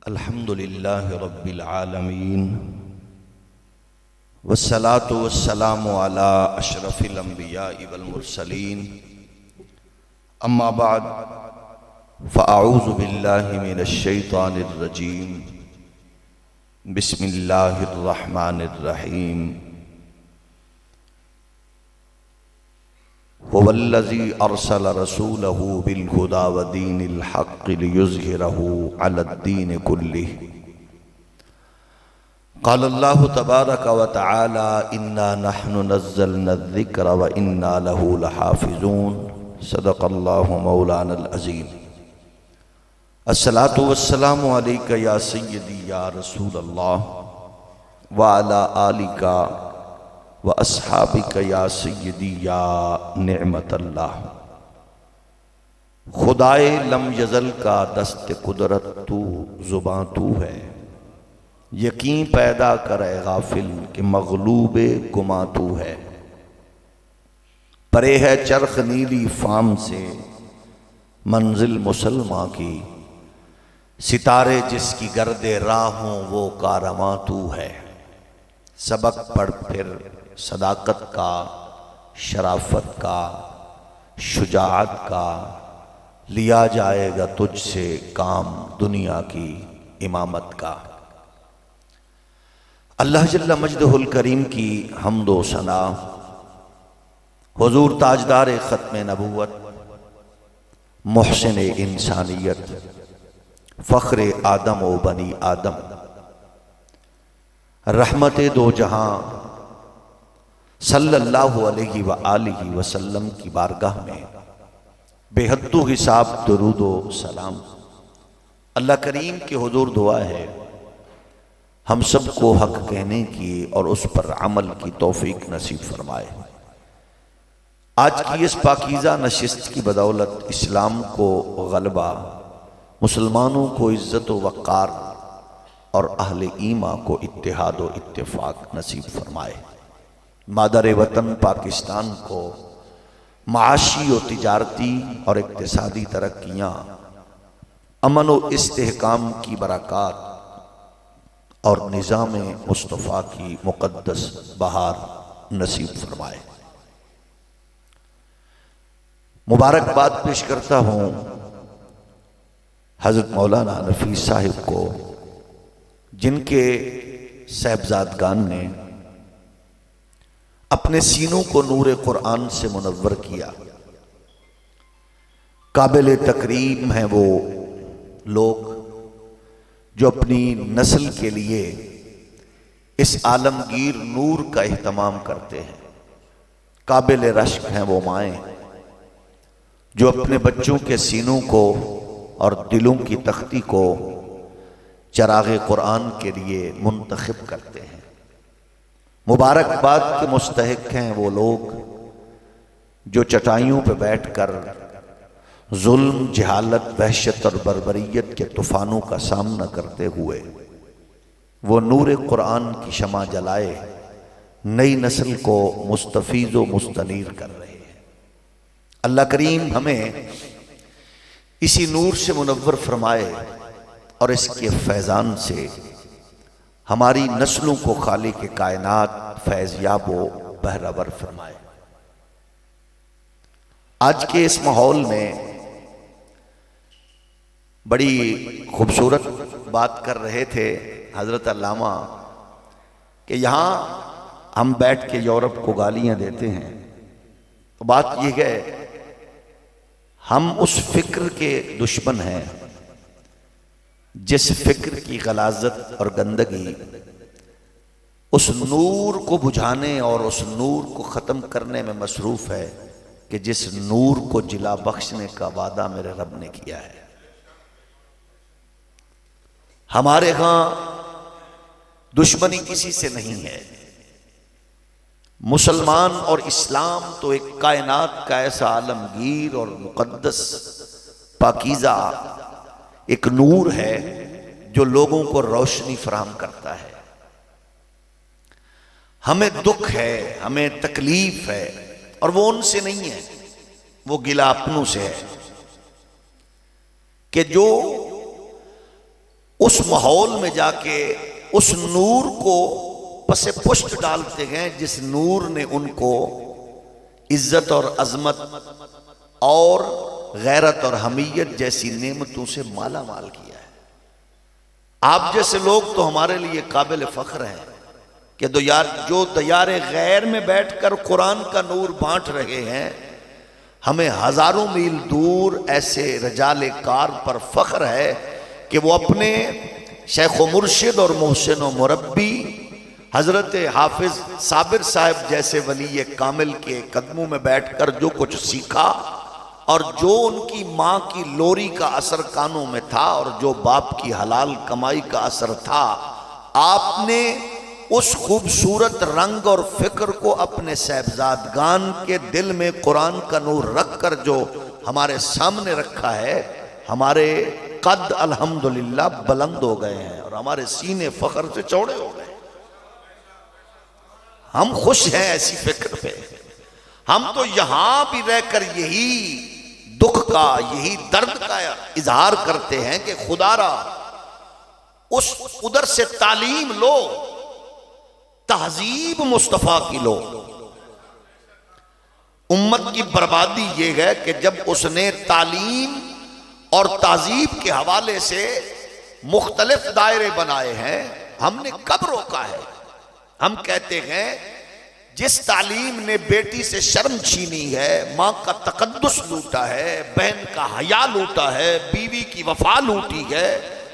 अल्हम्दुलिल्लाहि रब्बिल आलमीन वस्सलातु वस्सलामु अला अशरफिल अंबियाइ वल मुरसलीन अम्मा बाद फ़अऊज़ु बिल्लाहि मिनश शैतानिर रजीम बिस्मिल्लाहिर रहमानिर रहीम हुवल्लज़ी अरसल रसूलहु बिल हुदा व दीनिल हक़्क़ि लियुज़हिरहु अलद्दीन कुल्लिहि क़ालल्लाहु तबारक व तआला इन्ना नहनु नज़्ज़लना ज़िक्र व इन्ना लहु लहाफ़िज़ून सदक़ल्लाहु मौलानल अज़ीम। अस्सलातु वस्सलामु अलैका या सय्यदी या रसूलल्लाह व अला आलिका व अस्हाबिका या सय्यदी या निअमतल्लाह। खुदाए लम यज़ल का दस्त कुदरत तू ज़ुबां तू है, यकीन पैदा करे गाफिल कि मग़लूबे गुमा तू है। परे है चरख नीली फाम से मंजिल मुसलमा की, सितारे जिसकी गर्दे राहों वो कारवां तू है। सबक पढ़ फिर सदाकत का, शराफत का, शुजाअत का, लिया जाएगा तुझसे काम दुनिया की इमामत का। अल्लाह जल्ल मजदहुल करीम की हम्दो सना हुजूर ताजदार ख़त्म नबूवत, मुहसिन इंसानियत, फ़ख्र आदम व बनी आदम, रहमत दो जहां सल्लल्लाहु अलैहि व आलिहि वसल्लम की बारगाह में बेहद्दु हिसाब दुरूद व सलाम। अल्लाह करीम के हुजूर दुआ है हम सबको हक कहने की और उस पर अमल की तौफीक नसीब फरमाए। आज की इस पाकीज़ा नशिस्त की बदौलत इस्लाम को गलबा, मुसलमानों को इज़्ज़त व वक़ार और अहले ईमा को इत्तेहाद व इत्तेफाक नसीब फरमाए। मादर वतन पाकिस्तान को माशी व तिजारती और इक़्तिसादी तरक्कियाँ, अमन व इस्तेहकाम की बरक़ात और निज़ाम मुस्तफ़ा की मुक़द्दस बहार नसीब फरमाए। मुबारकबाद पेश करता हूँ हज़रत मौलाना नफ़ीस साहिब को, जिनके साहिबजादगान ने अपने सीनों को नूर कुरान से मुनव्वर किया। काबिल तकरीम हैं वो लोग जो अपनी नस्ल के लिए इस आलमगीर नूर का एहतमाम करते हैं। काबिल रश्क हैं वो माएँ जो अपने बच्चों के सीनों को और दिलों की तख्ती को चराग़े कुरान के लिए मुंतखब करते हैं। मुबारकबाद के मुस्तहिक हैं वो लोग जो चटाइयों पर बैठकर जुल्म, जहालत, वहशत और बर्बरियत के तूफ़ानों का सामना करते हुए वो नूर कुरान की शमा जलाए नई नस्ल को मुस्तफ़ीज़ व मुस्तनीर कर रहे हैं। अल्लाह करीम हमें इसी नूर से मुनव्वर फरमाए और इसके फैज़ान से हमारी नस्लों को खालिक कायनात फैज़याब व बहरावर फरमाए। आज के इस माहौल में बड़ी खूबसूरत बात कर रहे थे हज़रत अल्लामा कि यहाँ हम बैठ के यूरोप को गालियाँ देते हैं, तो बात यह है हम उस फिक्र के दुश्मन हैं जिस फिक्र की गलाजत और गंदगी उस नूर को बुझाने और उस नूर को ख़त्म करने में मसरूफ़ है कि जिस नूर को जिला बख्शने का वादा मेरे रब ने किया है। हमारे यहाँ दुश्मनी किसी से नहीं है। मुसलमान और इस्लाम तो एक कायनात का ऐसा आलमगीर और मुकद्दस पाकीज़ा एक नूर है जो लोगों को रोशनी फराहम करता है। हमें दुख है, हमें तकलीफ है, और वो उनसे नहीं है, वो गिला अपनों से है कि जो उस माहौल में जाके उस नूर को पसे पुष्ट डालते हैं जिस नूर ने उनको इज्जत और अजमत और गैरत और हमीयत जैसी नेमतों से माला माल किया है। आप जैसे लोग तो हमारे लिए काबिल फख्र हैं कि जो दयारे गैर में बैठकर कुरान का नूर बांट रहे हैं, हमें हजारों मील दूर ऐसे रजाले कार पर फख्र है कि वो अपने शेख मुर्शिद और मोहसिन व मुरब्बी हजरत हाफिज साबिर साहब जैसे वली कामिल के कदमों में बैठकर जो कुछ सीखा और जो उनकी माँ की लोरी का असर कानों में था और जो बाप की हलाल कमाई का असर था, आपने उस खूबसूरत रंग और फिक्र को अपने साहबजादगान के दिल में कुरान का नूर रखकर जो हमारे सामने रखा है, हमारे कद अल्हम्दुलिल्लाह बुलंद हो गए हैं और हमारे सीने फख्र से चौड़े हो गए। हम खुश हैं ऐसी फिक्र पे। हम तो यहां भी रहकर यही दुख का, यही दर्द का इजहार करते हैं कि खुदारा उस उधर से तालीम लो, तहजीब मुस्तफा की लो। उम्मत की बर्बादी यह है कि जब उसने तालीम और तहजीब के हवाले से मुख्तलिफ दायरे बनाए हैं, हमने कब रोका है? हम कहते हैं जिस तालीम ने बेटी से शर्म छीनी है, मां का तकद्दुस लूटा है, बहन का हया लूटा है, बीवी की वफा लूटी है,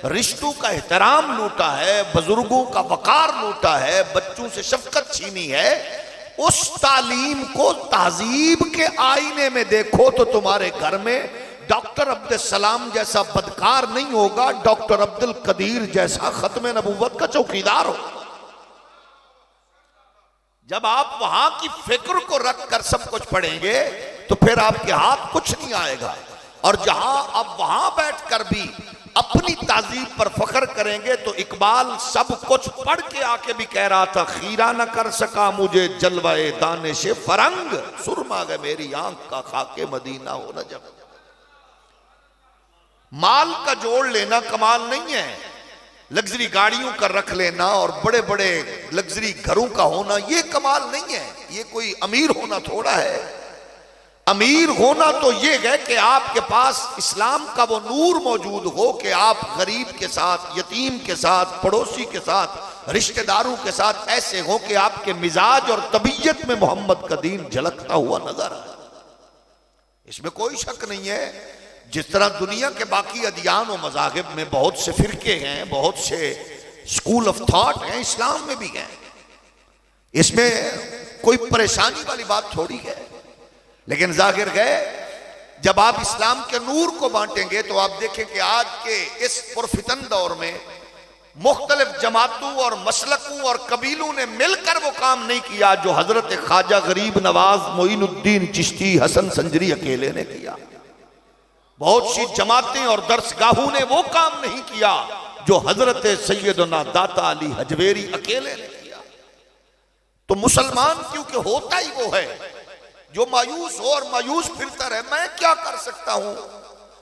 रिश्तों का एहतराम लूटा है, बुजुर्गों का वकार लूटा है, बच्चों से शफकत छीनी है, उस तालीम को तहजीब के आईने में देखो तो तुम्हारे घर में डॉक्टर अब्दुल सलाम जैसा बदकार नहीं होगा, डॉक्टर अब्दुल कदीर जैसा खत्म नबूवत का चौकीदार हो। जब आप वहां की फिक्र को रख कर सब कुछ पढ़ेंगे तो फिर आपके हाथ कुछ नहीं आएगा। और जहां आप वहां बैठकर भी अपनी तहजीब पर फख्र करेंगे तो इकबाल सब कुछ पढ़ के आके भी कह रहा था, खीरा न कर सका मुझे जलवाए दानिश फरंग, सुरमा गए मेरी आंख का खाके मदीना हो न जब। माल का जोड़ लेना कमाल नहीं है, लग्जरी गाड़ियों का रख लेना और बड़े बड़े लग्जरी घरों का होना ये कमाल नहीं है। ये कोई अमीर होना थोड़ा है। अमीर होना तो ये है कि आपके पास इस्लाम का वो नूर मौजूद हो कि आप गरीब के साथ, यतीम के साथ, पड़ोसी के साथ, रिश्तेदारों के साथ ऐसे हो कि आपके मिजाज और तबीयत में मोहम्मद का दीन झलकता हुआ नजर आए। इसमें कोई शक नहीं है। जिस तरह दुनिया के बाकी अदियान और मज़ाहिब में बहुत से फिरके हैं, बहुत से स्कूल ऑफ थॉट हैं, इस्लाम में भी हैं, इसमें कोई परेशानी वाली बात थोड़ी है। लेकिन जाहिर है जब आप इस्लाम के नूर को बांटेंगे तो आप देखें कि आज के इस पुरफितन दौर में मुख्तलिफ जमातों और मसलकों और कबीलों ने मिलकर वो काम नहीं किया जो हजरत ख्वाजा गरीब नवाज मोइनुद्दीन चिश्ती हसन संजरी अकेले ने किया। बहुत सी जमातें और दरसगाहों ने वो काम नहीं किया जो हजरत सैयदना दाता अली हजवेरी अकेले ने किया। तो मुसलमान क्योंकि होता ही वो है जो मायूस हो और मायूस फिरता रहे, मैं क्या कर सकता हूं,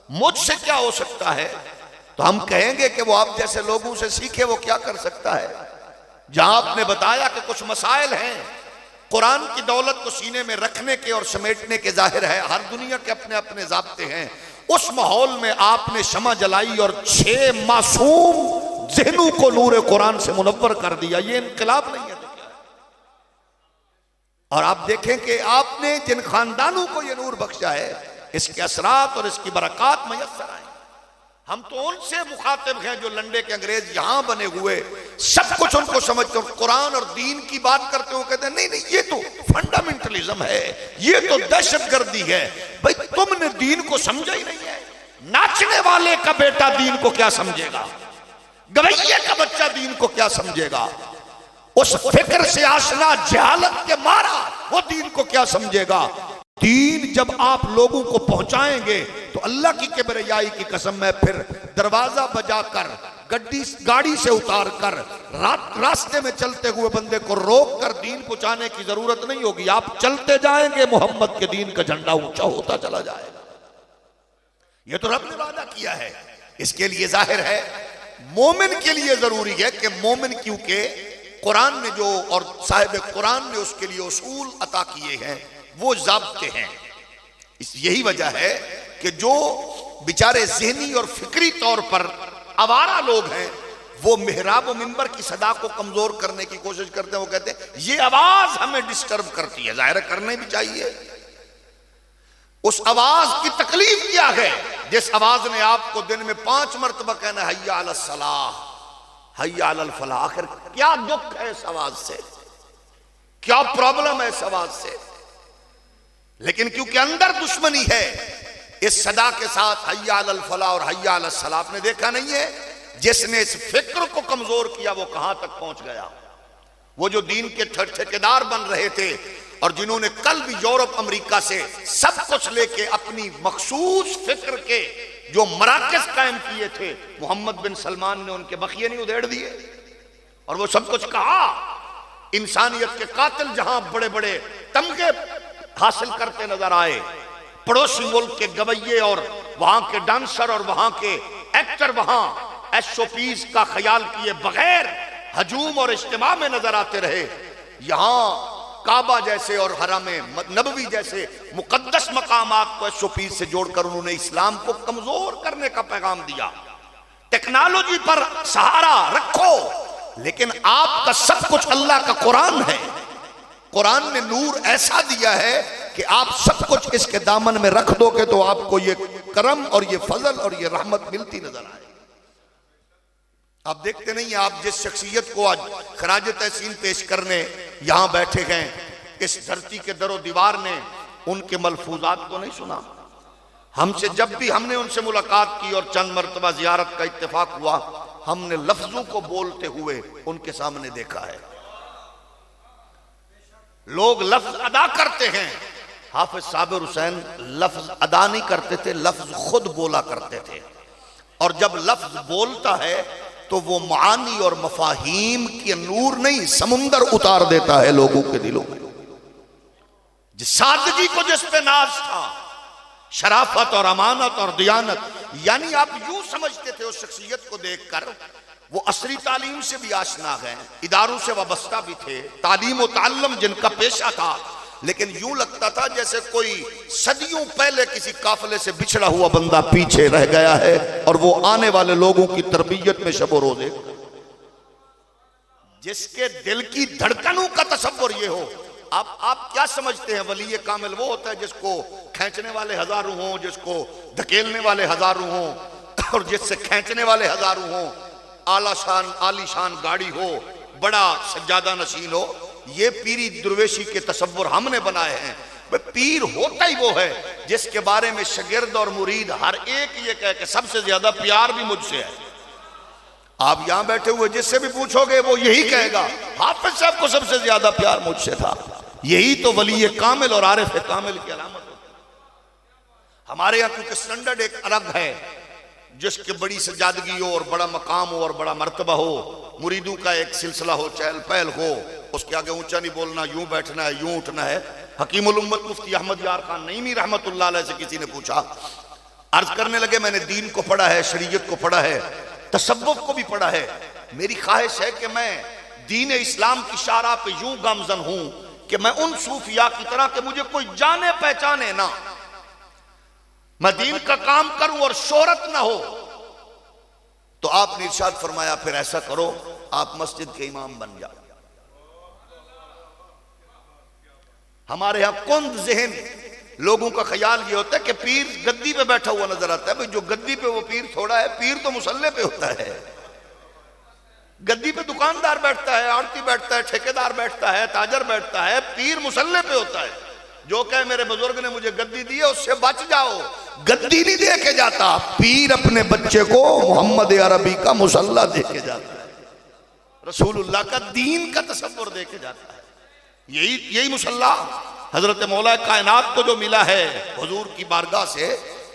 मुझसे क्या हो सकता है, तो हम कहेंगे कि वो आप जैसे लोगों से सीखे, वो क्या कर सकता है। जहां आपने बताया कि कुछ मसाइल हैं कुरान की दौलत को सीने में रखने के और समेटने के, जाहिर है हर दुनिया के अपने अपने ज़ाब्ते हैं, उस माहौल में आपने शमा जलाई और 6 मासूम ज़हनों को नूर कुरान से मुनव्वर कर दिया। ये इनकलाब नहीं है तो क्या है? और आप देखें कि आपने जिन खानदानों को ये नूर बख्शा है, इसके असरात और इसकी बरक़ात मयस्सर आए। हम तो उनसे मुखातिब हैं जो लंडे के अंग्रेज यहां बने हुए सब कुछ उनको समझते और कुरान और दीन की बात करते हुए कहते हैं नहीं नहीं ये तो फंडामेंटलिज्म है, ये तो दहशतगर्दी है। भाई तुमने दीन को समझा ही नहीं है। नाचने वाले का बेटा दीन को क्या समझेगा, गवैये का बच्चा दीन को क्या समझेगा, उस फिक्र से आशना जहालत के मारा वो दीन को क्या समझेगा। दीन जब आप लोगों को पहुंचाएंगे तो अल्लाह की किबरियाई की कसम है फिर दरवाजा बजाकर गाड़ी से उतार कर रास्ते में चलते हुए बंदे को रोक कर दीन पहुंचाने की जरूरत नहीं होगी। आप चलते जाएंगे, मोहम्मद के दीन का झंडा ऊंचा होता चला जाएगा। यह तो रब ने वादा किया है। इसके लिए जाहिर है मोमिन के लिए जरूरी है कि मोमिन, क्योंकि कुरान ने जो और साहिब कुरान ने उसके लिए उसूल अता किए हैं वो ज़ाब्ते हैं। यही वजह है कि जो बेचारे ज़हनी और फिक्री तौर पर आवारा लोग हैं वो मेहराब और मिंबर की सदा को कमजोर करने की कोशिश करते हैं। वो कहते हैं ये आवाज हमें डिस्टर्ब करती है, जाहिर करने भी चाहिए। उस आवाज की तकलीफ क्या है जिस आवाज ने आपको दिन में 5 मरतबा कहना हय्या अल सलाह, हय्या अल फलाह। आखिर क्या दुख है इस आवाज से, क्या प्रॉब्लम है इस आवाज से? लेकिन क्योंकि अंदर दुश्मनी है इस सदा के साथ, हय्या अल फलाह और हय्या अल सलाह, आपने देखा नहीं है जिसने इस फिक्र को कमजोर किया वो कहां तक पहुंच गया। वो जो दीन के ठेकेदार बन रहे थे और जिन्होंने कल भी यूरोप अमेरिका से सब कुछ लेके अपनी मखसूस फिक्र के जो मराकज कायम किए थे, मोहम्मद बिन सलमान ने उनके बखिए नहीं उधेड़ दिए और वो सब कुछ कहा। इंसानियत के कातिल जहां बड़े बड़े तमगे हासिल करते नजर आए, पड़ोसी मुल्क के गवैये और वहां के डांसर और वहां के एक्टर वहां एसओपीज का ख्याल किए बगैर हजूम और इज्तिमा में नजर आते रहे। यहां काबा जैसे और हरम नबवी जैसे मुकद्दस मकामात को एसओपीज से जोड़कर उन्होंने इस्लाम को कमजोर करने का पैगाम दिया। टेक्नोलॉजी पर सहारा रखो, लेकिन आपका सब कुछ अल्लाह का कुरान है। कुरान ने नूर ऐसा दिया है कि आप सब कुछ इसके दामन में रख दोगे तो आपको ये करम और ये फजल और ये रहमत मिलती नजर आए। आप देखते नहीं, आप जिस शख्सियत को आज खराज तहसीन पेश करने यहां बैठे हैं, इस धरती के दरो दीवार ने उनके मलफूजात को नहीं सुना। हमसे जब भी हमने उनसे मुलाकात की और चंद मरतबा जियारत का इत्तेफाक हुआ, हमने लफ्जों को बोलते हुए उनके सामने देखा है। लोग लफ्ज अदा करते हैं, हाफिज साबिर हुसैन लफ्ज अदा नहीं करते थे, लफ्ज खुद बोला करते थे। और जब लफ्ज बोलता है तो वो मानी और मफाहीम के नूर नहीं समुंदर उतार देता है लोगों के दिलों में। जिस सादगी को जिस पे नाज था, शराफत और अमानत और दियानत, यानी आप यूं समझते थे उस शख्सियत को देखकर वो असरी तालीम से भी आशना है, इदारों से वाबस्ता भी थे, तालीम और ताल्लुम जिनका पेशा था, लेकिन यूं लगता था जैसे कोई सदियों पहले किसी काफिले से बिछड़ा हुआ बंदा पीछे रह गया है और वो आने वाले लोगों की तरबियत में शब रोज़े। जिसके दिल की धड़कनों का तसव्वुर ये हो। आप क्या समझते हैं वली कामिल वो होता है जिसको खींचने वाले हजारों हों, जिसको धकेलने वाले हजारों हों और जिससे खींचने वाले हजारों हों, आलीशान गाड़ी हो, बड़ा सज्जादा नशीन हो। ये पीरी दुर्वेशी के तसव्वुर हमने बनाए हैं। पीर होता ही वो है जिसके बारे में शागिर्द और मुरीद हर एक ये कहे कि सबसे ज्यादा प्यार भी मुझसे है। आप यहां बैठे हुए जिससे भी पूछोगे वो यही कहेगा हाफिज साहब को सबसे ज्यादा प्यार मुझसे था। यही तो वली कामिल और आरिफ कामिल की अलामत होती है। हमारे यहाँ क्योंकि स्टैंडर्ड एक अलग है, जिसकी बड़ी सजादगी हो और बड़ा मकाम हो और बड़ा मर्तबा हो, मुरीदों का एक सिलसिला हो, चहल पहल हो, उसके आगे ऊंचा नहीं बोलना, यूं बैठना है, यूं उठना है। हकीमुल उम्मत मुफ्ती अहमद यार खान नईमी रहमतुल्लाह अलैह से किसी ने पूछा, अर्ज करने लगे मैंने दीन को पढ़ा है, शरीयत को पढ़ा है, तसव्वुफ को भी पढ़ा है, मेरी ख्वाहिश है कि मैं दीन इस्लाम की शारा पे यूं गामजन हूं कि मैं उन सूफिया की तरह के मुझे कोई जाने पहचाने ना, मैं दीन का काम करूं और शोहरत ना हो। तो आपने इरशाद फरमाया फिर ऐसा करो, आप मस्जिद के इमाम बन जाओ। हमारे यहां कुंद ज़हन लोगों का ख्याल ये होता है कि पीर गद्दी पे बैठा हुआ नजर आता है। भाई जो गद्दी पे वो पीर थोड़ा है, पीर तो मुसल्ले पे होता है। गद्दी पे दुकानदार बैठता है, आड़ती बैठता है, ठेकेदार बैठता है, ताजर बैठता है, पीर मुसल्ले पे होता है। जो कहे मेरे बुजुर्ग ने मुझे गद्दी दी है उससे बच जाओ, गद्दी नहीं दे के जाता, पीर अपने बच्चे को मोहम्मद अरबी का मुसल्ला दे के जाता है, रसूलुल्लाह का दीन का तसव्वुर दे के जाता है। यही मुसल्ला हजरत मौला कायनात को जो मिला है हुजूर की बारगाह से,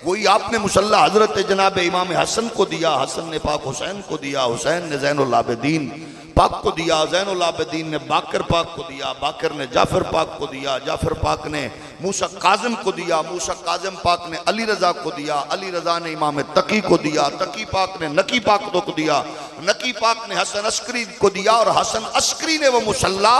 वही आपने मुसल्ला हजरत जनाब इमाम हसन को दिया, हसन ने पाक हुसैन को दिया, हुसैन ने ज़ैनुल आबिदीन पाक को दिया, ज़ैनुल आबिदीन ने बाकर पाक को दिया, बाकर ने जाफर पाक को दिया, जाफर पाक ने मूसा काज़िम को दिया, मूसा काज़िम पाक ने अली रज़ा को दिया, अली रज़ा ने इमाम तकी को दिया, तकी पाक ने नकी पाक को दिया, नकी पाक ने हसन अस्करी को दिया, और हसन अस्करी ने वो मुसल्ला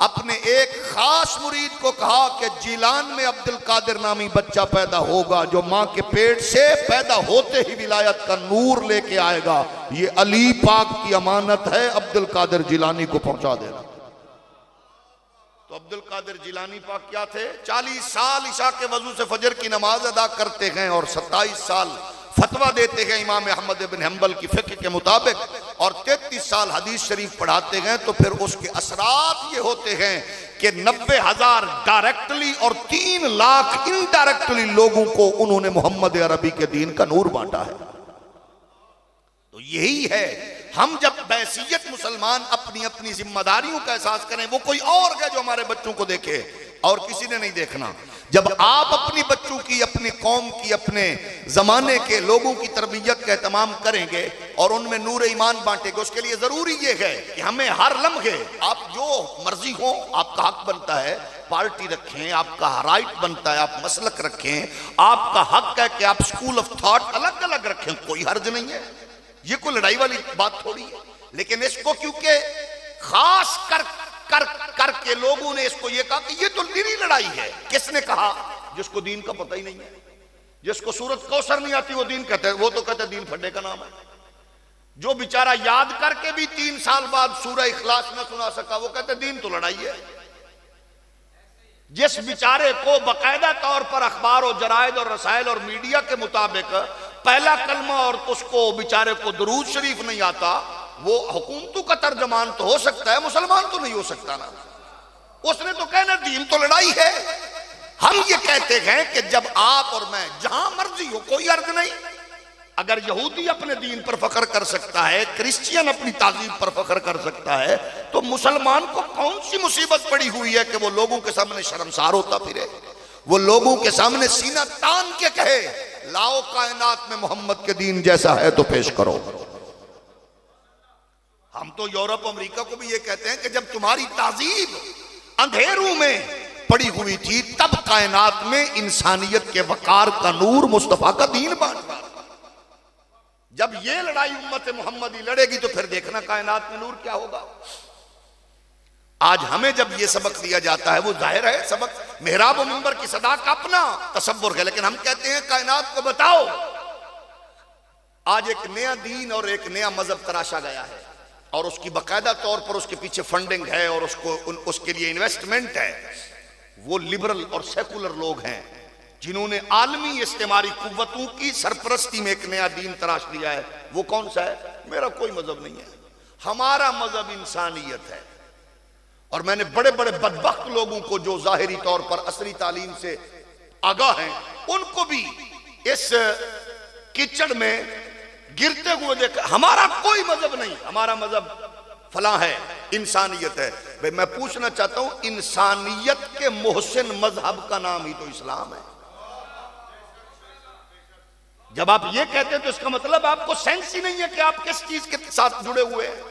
अपने एक खास मुरीद को कहा कि जिलान में अब्दुल कादिर नामी बच्चा पैदा होगा जो मां के पेट से पैदा होते ही विलायत का नूर लेके आएगा। ये अली पाक की अमानत है, अब्दुल कादिर जिलानी को पहुंचा देना। तो अब्दुल कादिर जिलानी पाक क्या थे? 40 साल इशा के वजू से फजर की नमाज अदा करते हैं और 27 साल फतवा देते हैं इमाम अहमद इब्न हंबल की फिक्र के मुताबिक, और 33 साल हदीस शरीफ पढ़ाते हैं। तो फिर उसके असरात ये होते हैं कि 90,000 डायरेक्टली और 3 लाख इनडायरेक्टली लोगों को उन्होंने मोहम्मद अरबी के दीन का नूर बांटा है। तो यही है, हम जब बैसियत मुसलमान अपनी अपनी जिम्मेदारियों का एहसास करें, वो कोई और है जो हमारे बच्चों को देखे और किसी ने नहीं देखना। जब आप अपनी बच्चों की, अपनी कौम की, अपने जमाने के लोगों की तरबियत का एहतमाम करेंगे और उनमें नूर ईमान बांटेंगे, उसके लिए जरूरी ये है कि हमें हर लम्हे, आप जो मर्जी हो, आपका हक बनता है पार्टी रखें, आपका राइट बनता है आप मसलक रखें, आपका हक है कि आप स्कूल ऑफ थॉट अलग अलग रखें, कोई हर्ज नहीं है, ये कोई लड़ाई वाली बात थोड़ी है। लेकिन इसको क्योंकि खास करके लोगों ने इसको ये कहा कि ये तो निरी लड़ाई है। किसने कहा? जिसको दीन का पता ही नहीं है, जिसको सूरत कौसर नहीं आती वो दीन कहते हैं, वो तो कहते हैं दीन फड्डे का नाम है। जो बेचारा याद करके भी 3 साल बाद सूरह इखलास न सुना सका, वो कहते दीन तो लड़ाई है। जिस बेचारे को बाकायदा तौर पर अखबार और जरायद और रसायल और मीडिया के मुताबिक पहला कलमा और उसको बेचारे को दुरूद शरीफ नहीं आता, वो हुकूमतों का तर्जमान तो हो सकता है, मुसलमान तो नहीं हो सकता ना। उसने तो कहना दीन तो लड़ाई है। हम ये कहते हैं कि जब आप और मैं जहां मर्जी हो, कोई अर्ज नहीं। अगर यहूदी अपने दीन पर फख्र कर सकता है, क्रिश्चियन अपनी तहजीब पर फख्र कर सकता है, तो मुसलमान को कौन सी मुसीबत पड़ी हुई है कि वो लोगों के सामने शर्मसार होता फिरे, वो लोगों के सामने सीना तान के कहे लाओ कायनात में मोहम्मद के दीन जैसा है तो पेश करो। हम तो यूरोप अमेरिका को भी ये कहते हैं कि जब तुम्हारी तहजीब अंधेरों में पड़ी हुई थी, तब कायनात में इंसानियत के वकार का नूर मुस्तफा का दीन बांटा। जब ये लड़ाई उम्मत मोहम्मदी लड़ेगी तो फिर देखना कायनात में नूर क्या होगा। आज हमें जब ये सबक दिया जाता है, वो जाहिर है सबक मेहराब और मिंबर की सदा का अपना तसव्वुर है, लेकिन हम कहते हैं कायनात को बताओ। आज एक नया दीन और एक नया मजहब तराशा गया है और उसकी बाकायदा तौर पर उसके पीछे फंडिंग है और उसके लिए इन्वेस्टमेंट है। वो लिबरल और सेकुलर लोग हैं जिन्होंने आलमी इस्तेमारी कुव्वतों की सरपरस्ती में एक नया दीन तराश लिया है। वो कौन सा है? मेरा कोई मजहब नहीं है, हमारा मजहब इंसानियत है। और मैंने बड़े बड़े बदबख्त लोगों को जो जाहिरी तौर पर असरी तालीम से आगाह हैं, उनको भी इस कीचड़ में गिरते हुए देखा। हमारा कोई मजहब नहीं, हमारा मजहब फला है, इंसानियत है। भाई मैं पूछना चाहता हूं, इंसानियत के मोहसिन मजहब का नाम ही तो इस्लाम है। जब आप ये कहते हैं तो इसका मतलब आपको सेंस ही नहीं है कि आप किस चीज के साथ जुड़े हुए हैं।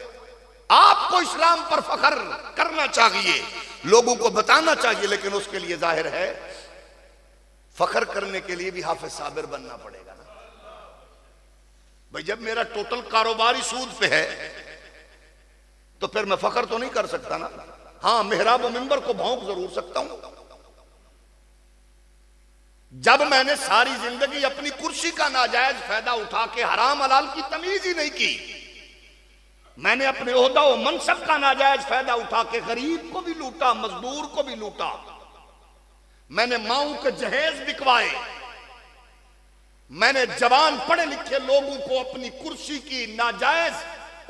आपको इस्लाम पर फख्र करना चाहिए, लोगों को बताना चाहिए, लेकिन उसके लिए जाहिर है फख्र करने के लिए भी हाफिज साबिर बनना पड़ेगा ना। भाई जब मेरा टोटल कारोबारी सूद पे है तो फिर मैं फख्र तो नहीं कर सकता ना। हां, मेहराब और मिंबर को भौंक जरूर सकता हूं। जब मैंने सारी जिंदगी अपनी कुर्सी का नाजायज फायदा उठा के हराम हलाल की तमीज ही नहीं की, मैंने अपने ओहदा और मनसब का नाजायज फायदा उठा के गरीब को भी लूटा, मजदूर को भी लूटा, मैंने माओं के जहेज बिकवाए, मैंने जवान पढ़े लिखे लोगों को अपनी कुर्सी की नाजायज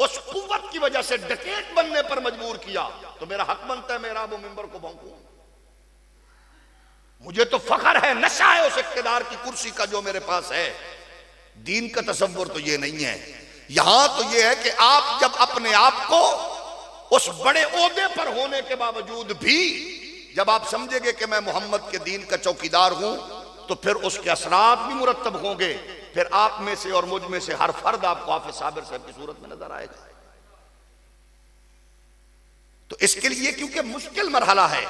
उस कुव्वत की वजह से डकैत बनने पर मजबूर किया, तो मेरा हक बनता है मेरा वो मिंबर को भौंकूं। मुझे तो फख्र है, नशा है उस इख्तिदार की कुर्सी का जो मेरे पास है। दीन का तसव्वुर तो ये नहीं है। यहां तो ये है कि आप जब अपने आप को उस बड़े ओहदे पर होने के बावजूद भी जब आप समझेंगे कि मैं मोहम्मद के दीन का चौकीदार हूं, तो फिर उसके असरात भी मुरत्तब होंगे। फिर आप में से और मुझ में से हर फर्द आपको हाफिज साबिर साहब की सूरत में नजर आएगा। तो इसके लिए क्योंकि मुश्किल मरहला है,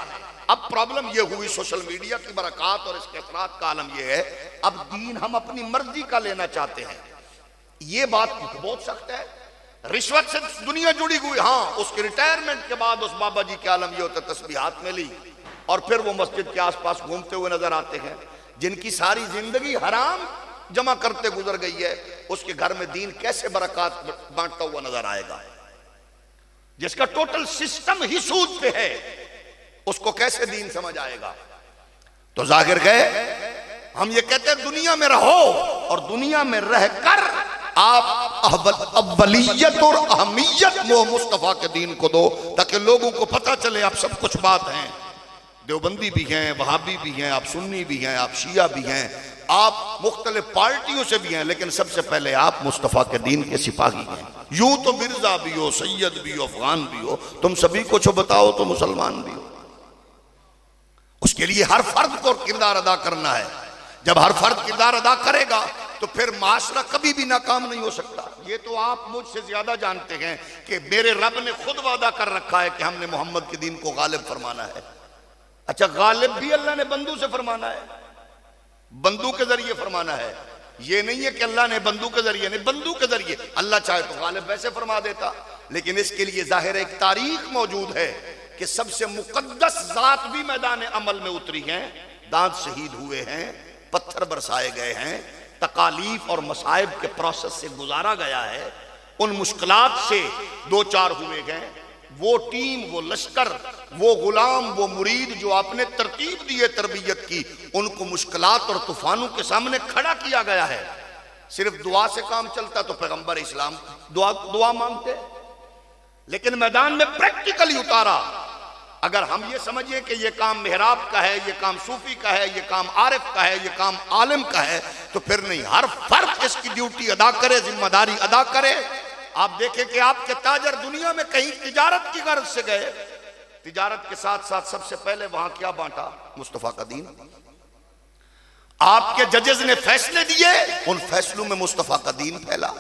अब प्रॉब्लम ये हुई सोशल मीडिया की बरकत और इसके असरात का आलम ये है, अब दीन हम अपनी मर्जी का लेना चाहते हैं। ये बात बहुत सख्त है। रिश्वत से दुनिया जुड़ी हुई, हाँ, उसके रिटायरमेंट के बाद उस बाबा जी के आलम ये होता तस्बीह हाथ में ली और फिर वो मस्जिद के आसपास घूमते हुए नजर आते हैं। जिनकी सारी जिंदगी हराम जमा करते गुजर गई है, उसके घर में दीन कैसे बरकत बांटता हुआ नजर आएगा? जिसका टोटल सिस्टम ही सूद पे है, उसको कैसे दीन समझ आएगा? तो जाहिर गए, हम ये कहते हैं दुनिया में रहो और दुनिया में रहकर आप अव्वलियत और अहमियत वो मुस्तफा के दीन को दो, ताकि लोगों को पता चले आप सब कुछ बात हैं। देवबंदी भी हैं, वहाबी भी हैं, आप सुन्नी भी हैं, आप शिया भी हैं, आप मुख्तलिफ पार्टियों से भी हैं, लेकिन सबसे पहले आप मुस्तफा के दीन के सिपाही हैं। यूं तो मिर्जा भी हो, सैयद भी हो, अफगान भी हो, तुम सभी कुछ बताओ तो मुसलमान भी हो। उसके लिए हर फर्द को किरदार अदा करना है। जब हर फर्द किरदार अदा करेगा तो फिर माशरा कभी भी नाकाम नहीं हो सकता। ये तो आप मुझसे ज्यादा जानते हैं कि मेरे रब ने खुद वादा कर रखा है कि हमने मोहम्मद के दीन को गालिब फरमाना है। अच्छा, गालिब भी अल्लाह ने बंदू से फरमाना है, बंदू के जरिए फरमाना है। ये नहीं है कि अल्लाह ने बंदू के जरिए, नहीं, बंदू के जरिए। अल्लाह चाहे तो गालिब वैसे फरमा देता, लेकिन इसके लिए जाहिर एक तारीख मौजूद है कि सबसे मुकद्दस जात भी मैदान अमल में उतरी हैं, दांत शहीद हुए हैं, पत्थर बरसाए गए हैं, तकालीफ और मसाइब के प्रोसेस से गुजारा गया है, उन मुश्किलात से दो चार हुए गए। वो टीम, वो लश्कर, वो गुलाम, वो मुरीद जो आपने तरतीब दी है तरबियत की, उनको मुश्किलात और तूफानों के सामने खड़ा किया गया है। सिर्फ दुआ से काम चलता तो पैगंबर इस्लाम दुआ मांगते, लेकिन मैदान में प्रैक्टिकली उतारा। अगर हम ये समझिए कि ये काम मेहराब का है, ये काम सूफी का है, ये काम आरिफ का है, ये काम आलिम का है, तो फिर नहीं, हर फर्द इसकी ड्यूटी अदा करे, जिम्मेदारी अदा करे। आप देखें कि आपके ताजर दुनिया में कहीं तिजारत की गर्ज से गए, तिजारत के साथ साथ सबसे पहले वहां क्या बांटा? मुस्तफा का दीन। आपके जजेस ने फैसले दिए, उन फैसलों में मुस्तफा का दीन फैला।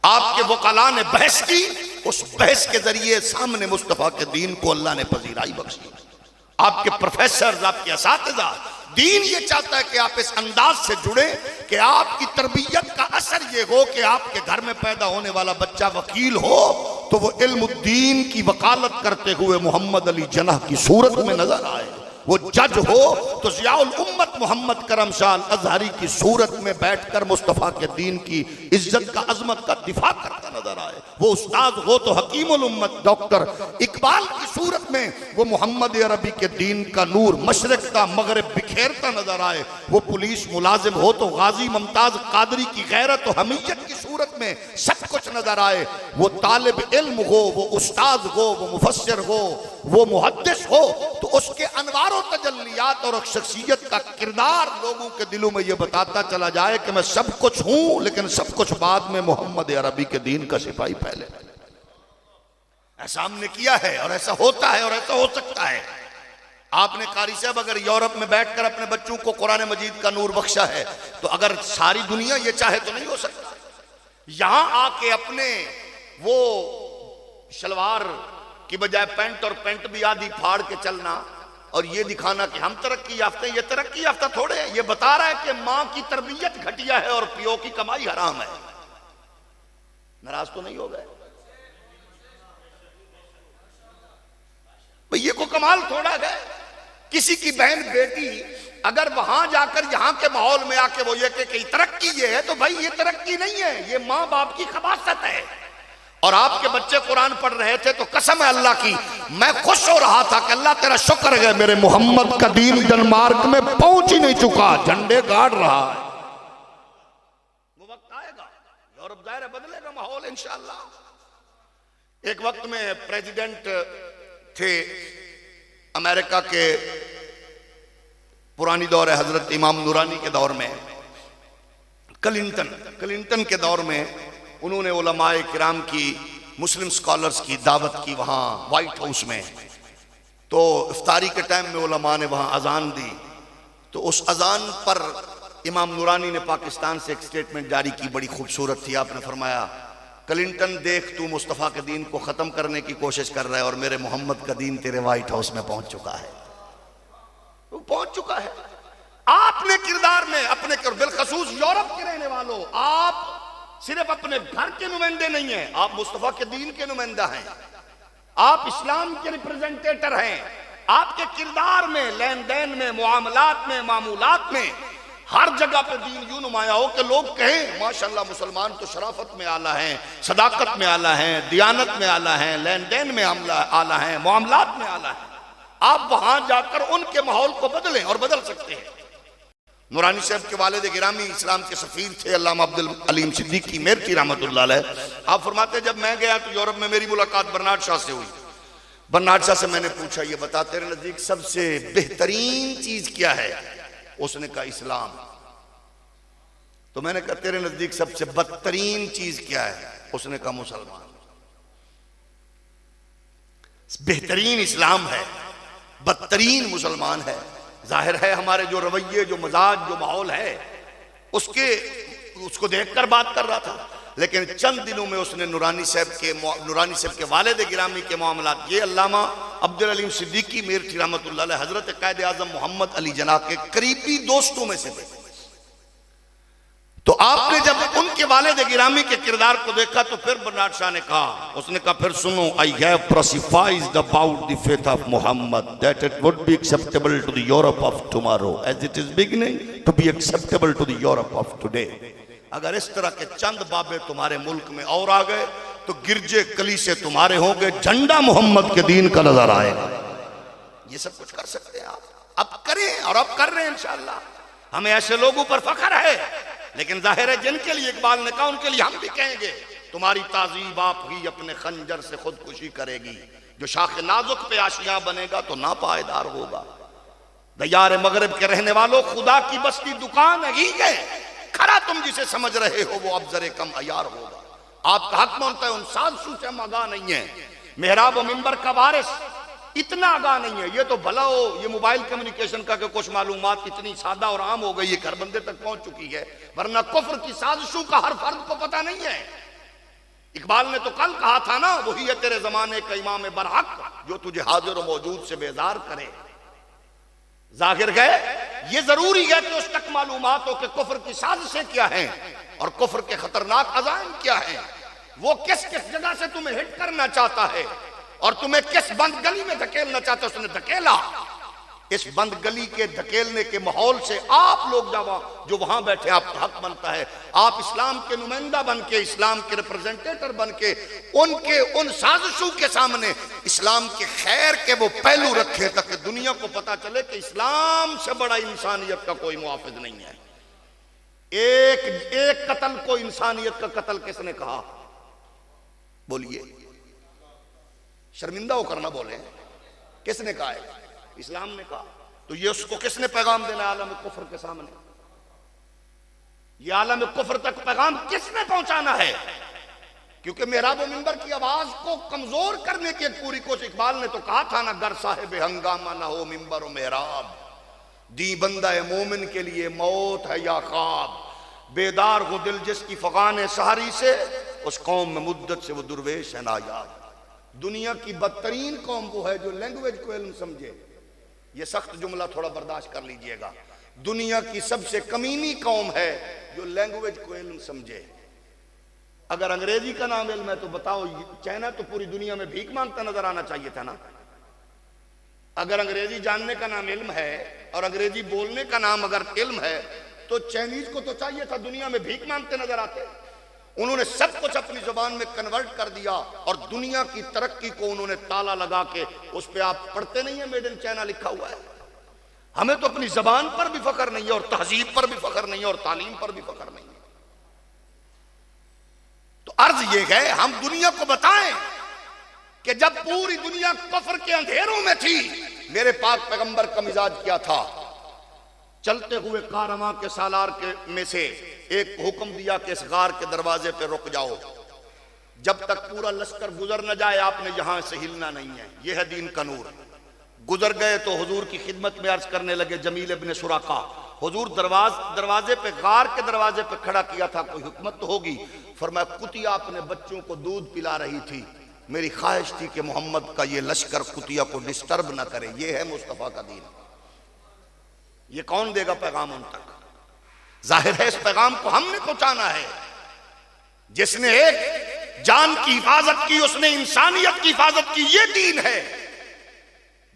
आपके वकला ने बहस की, उस बहस के जरिए सामने मुस्तफा के दीन को अल्लाह ने पजीराई बख्शी। आपके प्रोफेसर, आपके असातिज़ा, दीन ये चाहता है कि आप इस अंदाज से जुड़े कि आपकी तरबियत का असर ये हो कि आपके घर में पैदा होने वाला बच्चा वकील हो तो वो इल्मुद्दीन की वकालत करते हुए मोहम्मद अली जनाह की सूरत में नजर आए। वो जज हो तो ज़ियाउल उम्मत मोहम्मद करम शाह अज़हरी की सूरत में बैठकर मुस्तफ़ा के दीन की इज्जत का, अजमत का दिफा करता नजर आए। वो उस्ताद हो तो हकीमुल उम्मत डॉक्टर इकबाल की सूरत में वो मोहम्मद अरबी के दीन का नूर मशरक का मगरिब बिखेरता नजर आए। वो पुलिस मुलाजिम हो तो गाजी मुमताज कादरी की गैरत और हमीयत की सूरत में सब कुछ नजर आए। वो तालिब इल्म हो, वो उस्ताद हो, वो मुफस्सिर हो, वो मुहद्दिस हो, तो उसके अनवार और तजल्लियात और शख्सियत का किरदार लोगों के दिलों में ये बताता चला जाए कि मैं सब कुछ हूं, लेकिन सब कुछ बाद में मोहम्मद अरबी के दीन का सिपाही पहले। ऐसा हमने किया है और ऐसा होता है और ऐसा हो सकता है। आपने कारी साहब अगर यूरोप में बैठकर अपने बच्चों को कुरान मजीद का नूर बख्शा है, तो अगर सारी दुनिया ये चाहे तो नहीं हो सकता। यहां आके अपने वो शलवार की बजाय पैंट और पैंट भी आधी फाड़ के चलना और ये दिखाना कि हम तरक्की याफ्ता हैं, ये तरक्की याफ्ता थोड़े है। ये बता रहा है कि मां की तरबियत घटिया है और पियो की कमाई हराम है। नाराज तो नहीं हो गए भैया को? कमाल थोड़ा है किसी की बहन बेटी अगर वहां जाकर यहां के माहौल में आके वो ये कि तरक्की ये है, तो भाई ये तरक्की नहीं है, ये मां बाप की खबासत है। और आपके बच्चे कुरान पढ़ रहे थे तो कसम है अल्लाह की, मैं खुश हो रहा था कि अल्लाह तेरा शुक्र है मेरे मोहम्मद का दीन डेनमार्क में पहुंच ही नहीं चुका, झंडे गाड़ रहा है। वो वक्त आएगा, यूरोप दायरा बदलेगा माहौल इंशाअल्लाह। एक वक्त में प्रेसिडेंट थे अमेरिका के, पुरानी दौर है हजरत इमाम नूरानी के दौर में, क्लिंटन के दौर में उन्होंने उलमाए किराम की, मुस्लिम स्कॉलर्स की दावत की वहाँ वाइट हाउस में। तो इफ्तारी के टाइम में उलमा ने वहाँ अजान दी, तो उस अजान पर इमाम नूरानी ने पाकिस्तान से एक स्टेटमेंट जारी की, बड़ी खूबसूरत थी। आपने फरमाया, क्लिंटन देख तू मुस्तफ़ा के दीन को ख़त्म करने की कोशिश कर रहा है और मेरे मोहम्मद का दीन तेरे वाइट हाउस में पहुँच चुका है। वो पहुंच चुका है। आपने किरदार में अपने बिलखसूस यूरोप के रहने वालों, आप सिर्फ अपने घर के नुमाइंदे नहीं हैं, आप मुस्तफा के दीन के नुमाइंदा हैं, आप इस्लाम के रिप्रेजेंटेटर हैं। आपके किरदार में, लेन देन में, मुआमलात में, मामूलात में, हर जगह पे दीन यूं नुमाया हो कि लोग कहें माशाल्लाह मुसलमान तो शराफत में आला है, सदाकत में आला है, दियानत में आला है, लेन देन में आला है, मामलात में आला है। आप वहां जाकर उनके माहौल को बदलें और बदल सकते हैं। नूरानी साहब के वालिद गिरामी इस्लाम के सफीर थे अल्लामा अब्दुल अलीम सिद्दीकी मेरठी रहमतुल्लाह अलैह। आप फरमाते जब मैं गया तो यूरोप में मेरी मुलाकात बर्नार्ड शाह से हुई। बर्नार्ड शाह से मैंने पूछा ये बता तेरे नजदीक सबसे बेहतरीन चीज क्या है? उसने कहा इस्लाम। तो मैंने कहा तेरे नजदीक सबसे बदतरीन चीज क्या है? उसने कहा मुसलमान। बेहतरीन इस्लाम है, बदतरीन मुसलमान है। जाहिर है हमारे जो रवैये, जो मजाज, जो माहौल है उसको देखकर बात कर रहा था। लेकिन चंद दिनों में उसने नूरानी साहब के वालिद गिरामी के मामलात, ये अल्लामा अब्दुल अलीम सिद्दीकी मेरठी रहमतुल्लाह अलैह हजरत कायद आजम मोहम्मद अली जना के करीबी दोस्तों में से थे। तो आपने जब उनके वालिद गिरामी के किरदार को देखा तो फिर बर्नार्ड शाह ने कहा, उसने कहा फिर सुनो, I have prophesied about the faith of Muhammad that it would be acceptable to the Europe of tomorrow as it is beginning to be acceptable to the Europe of today. अगर इस तरह के चंद बाबे तुम्हारे मुल्क में और आ गए तो गिरजे कलीसे तुम्हारे होंगे, झंडा मोहम्मद के दीन का नजर आएगा। ये सब कुछ कर सकते हैं आप, अब करें और अब कर रहे हैं इंशाअल्लाह। हमें ऐसे लोगों पर फख्र है, लेकिन जाहिर है जिनके लिए इकबाल ने कहा उनके लिए हम भी कहेंगे, तुम्हारी ताजीब आप ही अपने खंजर से खुदकुशी करेगी। जो शाख नाजुक पे आशियां बनेगा तो नापायदार होगा। दयार मगरब के रहने वालों, खुदा की बस्ती दुकान है, खरा तुम जिसे समझ रहे हो वो अब जरे कम अयार होगा। आपका हक मानता है उन साजिशों से हम आगाह नहीं है। मेहराब और मिंबर का वारिस इतना आगाह नहीं है। ये तो भला हो ये मोबाइल कम्युनिकेशन का कुछ मालूमात इतनी सादा और आम हो गई है, घर बंदे तक पहुंच चुकी है, वरना कुफ्र की साजिशों का हर फर्द को पता नहीं है। इकबाल ने तो कल कहा था ना, वही है तेरे जमाने का इमाम बरहक जो तुझे हाजिर और मौजूद से बेजार करे। जाहिर है ये जरूरी है कि उस तक मालूमात हो कि कुफ्र की साजिशें क्या हैं और कुफ्र के खतरनाक अज़ाइम क्या हैं। वो किस किस जगह से तुम्हें हिट करना चाहता है और तुम्हें किस बंद गली में धकेलना चाहता है, उसने धकेला। इस बंद गली के धकेलने के माहौल से आप लोग जो वहां बैठे, आपका हक बनता है आप इस्लाम के नुमाइंदा बन के, इस्लाम के रिप्रेजेंटेटर बन के उनके उन साजिशों के सामने इस्लाम के खैर के वो पहलू रखे, ताकि दुनिया को पता चले कि इस्लाम से बड़ा इंसानियत का कोई मुआफिज नहीं है। एक कत्ल को इंसानियत का कत्ल किसने कहा? बोलिए, शर्मिंदा होकर ना बोले, किसने कहा है? इस्लाम ने कहा। तो ये उसको किसने पैगाम देना है आलम कुफ्र के सामने? ये आलम कुफ्र तक पैगाम किसने पहुंचाना है? क्योंकि मेहराब मिंबर की आवाज को कमजोर करने की एक पूरी कोशिश। इकबाल ने तो कहा था ना, गर साहिब हंगामा ना हो मिंबर और मेहराब, दी बंदा मोमिन के लिए मौत है या ख्वाब, बेदार हो दिल जिसकी फगान सहारी से, उस कौम में मुद्दत से वो दुर्वेश है नायाब। दुनिया की बदतरीन कौम वो है जो लैंग्वेज को इल्म समझे। ये सख्त जुमला थोड़ा बर्दाश्त कर लीजिएगा। दुनिया की सबसे कमीनी कौम है जो लैंग्वेज को इल्म समझे। अगर अंग्रेजी का नाम इल्म है तो बताओ, चाइना तो पूरी दुनिया में भीख मांगता नजर आना चाहिए था ना। अगर अंग्रेजी जानने का नाम इल्म है और अंग्रेजी बोलने का नाम अगर इल्म है तो चाइनीज को तो चाहिए था दुनिया में भीख मांगते नजर आते। उन्होंने सब कुछ अपनी जुबान में कन्वर्ट कर दिया और दुनिया की तरक्की को उन्होंने ताला लगा के, उस पे आप पढ़ते नहीं है मेड इन चाइना लिखा हुआ है। हमें तो अपनी जबान पर भी फख्र नहीं है और तहजीब पर भी फख्र नहीं है और तालीम पर भी फख्र नहीं है। तो अर्ज ये है हम दुनिया को बताएं कि जब पूरी दुनिया कुफ्र के अंधेरों में थी, मेरे पाक पैगंबर का मिजाज क्या था? चलते हुए कारवां के सालार के में से एक हुक्म दिया कि इस गार के दरवाजे पे रुक जाओ, जब तक पूरा लश्कर गुजर न जाए आपने यहां से हिलना नहीं है। यह है दीन का नूर। गुजर गए तो हुजूर की खिदमत में अर्ज करने लगे जमील इब्न सुराका, हुजूर दरवाजे पे, गार के दरवाजे पे खड़ा किया था, कोई हुकमत तो होगी। फरमाया कुतिया अपने बच्चों को दूध पिला रही थी, मेरी ख्वाहिश थी कि मोहम्मद का ये लश्कर कुतिया को डिस्टर्ब ना करे। ये है मुस्तफा का दीन। ये कौन देगा पैगाम उन तक? जाहिर है इस पैगाम को हमने पहुंचाना है। जिसने एक जान की हिफाजत की, उसने इंसानियत की हिफाजत की। ये दीन है।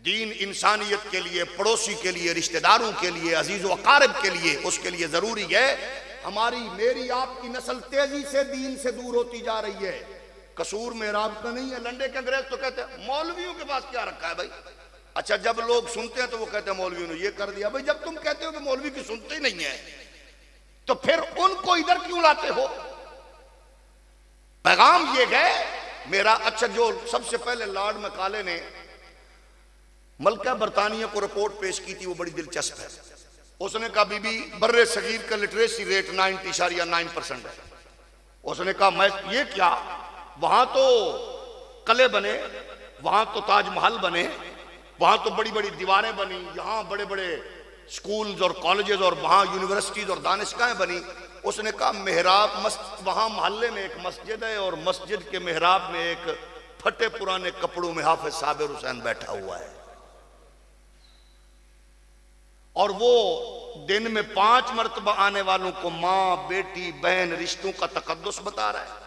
दीन इंसानियत के लिए, पड़ोसी के लिए, रिश्तेदारों के लिए, अजीज व अकारिब के लिए, उसके लिए जरूरी है। हमारी, मेरी, आपकी नस्ल तेजी से दीन से दूर होती जा रही है। कसूर मेहराब का नहीं है। लंडे के अंग्रेज तो कहते हैं मौलवियों के पास क्या रखा है भाई। अच्छा, जब लोग सुनते हैं तो वो कहते हैं मौलवियों ने ये कर दिया। भाई जब तुम कहते हो कि मौलवी की सुनते ही नहीं है, तो फिर उनको इधर क्यों लाते हो? पैगाम ये गए मेरा। अच्छा, जो सबसे पहले लॉर्ड मैकाले ने मलका बरतानिया को रिपोर्ट पेश की थी, वो बड़ी दिलचस्प है। उसने कहा बीबी बर्रे सगीर का लिटरेसी रेट 90.9% है। उसने कहा मैं ये क्या, वहां तो कले बने, वहां तो ताजमहल बने, वहां तो बड़ी बड़ी दीवारें बनी, यहां बड़े बड़े स्कूल्स और कॉलेजेस और वहां यूनिवर्सिटीज और दानिशगाहें बनी। उसने कहा मेहराब वहां मोहल्ले में एक मस्जिद है और मस्जिद के मेहराब में एक फटे पुराने कपड़ों में हाफिज साबिर हुसैन बैठा हुआ है, और वो दिन में 5 मरतबा आने वालों को माँ, बेटी, बहन, रिश्तों का तकद्दुस बता रहा है,